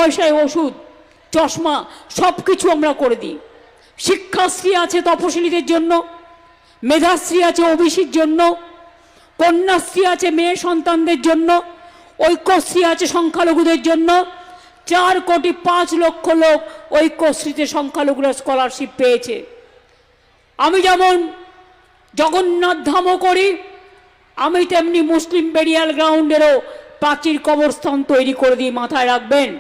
পয়সায় ওষুধ, চশমা সব কিছু আমরা করে দিই। শিক্ষাশ্রী আছে তপশিলীদের জন্য, মেধাশ্রী আছে ওবিসির জন্য, কন্যাশ্রী আছে মেয়ে সন্তানদের জন্য, ঐক্যশ্রী আছে সংখ্যালঘুদের জন্য। 4,05,00,000 লোক ঐক্যশ্রীতে সংখ্যালঘুরা স্কলারশিপ পেয়েছে। আমি যেমন জগন্নাথ ধামও করি, আমি তেমনি মুসলিম বেরিয়াল গ্রাউন্ডেরও প্রাচীর কবরস্থান তৈরি করে দিই, মাথায় রাখবেন।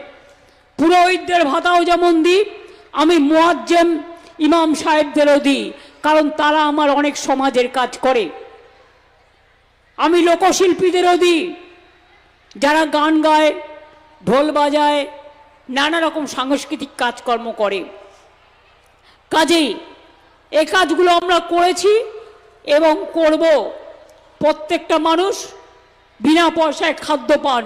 পুরোহিতদের ভাতাও যেমন দিই, আমি মুয়াজ্জেম ইমাম সাহেবদেরও দিই, কারণ তারা আমার অনেক সমাজের কাজ করে। আমি লোকশিল্পীদেরও দিই, যারা গান গায়, ঢোল বাজায়, নানা রকম সাংস্কৃতিক কাজকর্ম করে। কাজেই এই কাজগুলো আমরা করেছি এবং করব। প্রত্যেকটা মানুষ বিনা পয়সায় খাদ্য পান।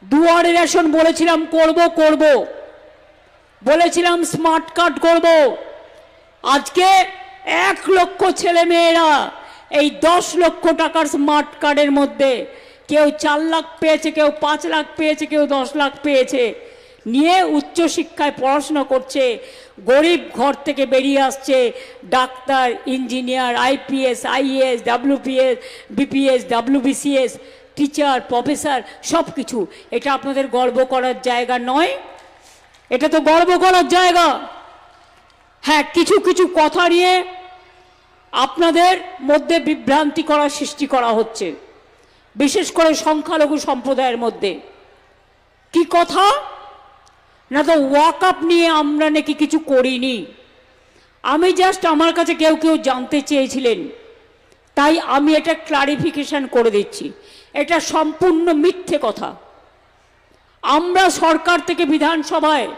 দুয়ারে রেশন বলেছিলাম করব, বলেছিলাম স্মার্ট কার্ড করব। আজকে 1 লক্ষ ছেলে মেয়েরা এই 10 লক্ষ টাকার স্মার্ট কার্ডের মধ্যে কেউ 4 লাখ পেয়েছে, কেউ 5 লাখ পেয়েছে, কেউ 10 লাখ পেয়েছে, নিয়ে উচ্চশিক্ষায় পড়াশোনা করছে। গরিব ঘর থেকে বেরিয়ে আসছে doctor, engineer, IPS, IAS, WPS, BPS, WBCS, teacher, professor, সব কিছু। এটা আপনাদের গর্ব করার জায়গা নয়? এটা তো গর্ব করার জায়গা। হ্যাঁ, কিছু কিছু কথা নিয়ে আপনাদের মধ্যে বিভ্রান্তি করার সৃষ্টি করা হচ্ছে, বিশেষ করে সংখ্যালঘু সম্প্রদায়ের মধ্যে। কি কথা না, তো ওয়াকআপ নিয়ে আমরা নাকি কিছু করিনি। আমি জাস্ট, আমার কাছে কেউ কেউ জানতে চেয়েছিলেন, তাই আমি এটা ক্লারিফিকেশন করে দিচ্ছি। এটা সম্পূর্ণ মিথ্যে কথা। আমরা সরকার থেকে বিধানসভায়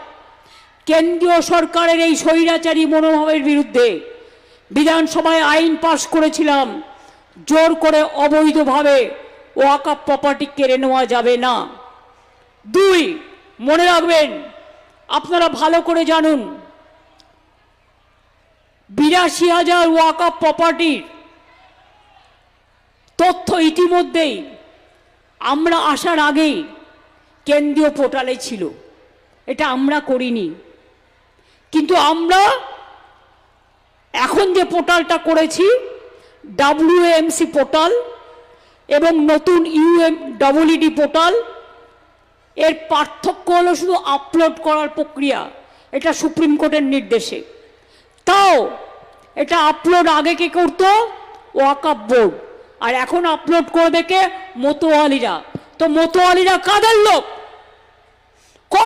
কেন্দ্রীয় সরকারের এই স্বৈরাচারী মনোভাবের বিরুদ্ধে বিধানসভায় আইন পাশ করেছিলাম, জোর করে অবৈধভাবে ওয়াকআপ প্রপার্টি কেড়ে নেওয়া যাবে না। 2, মনে রাখবেন, আপনারা ভালো করে জানুন, 82,000 ওয়াকআপ প্রপার্টির তথ্য ইতিমধ্যেই আমরা আসার আগেই কেন্দ্রীয় পোর্টালে ছিল। এটা আমরা করিনি, কিন্তু আমরা এখন যে পোর্টালটা করেছি, WAMC পোর্টাল এবং নতুন UMEED পোর্টাল, এর পার্থক্য হলো শুধু আপলোড করার প্রক্রিয়া। এটা সুপ্রিম কোর্টের নির্দেশে। তাও এটা আপলোড আগে কে করতো? ওয়াকআপ বোর্ড। আর এখন আপলোড করবে কে? মতোয়ালিরা। তো মতোয়ালিরা কাদের লোক?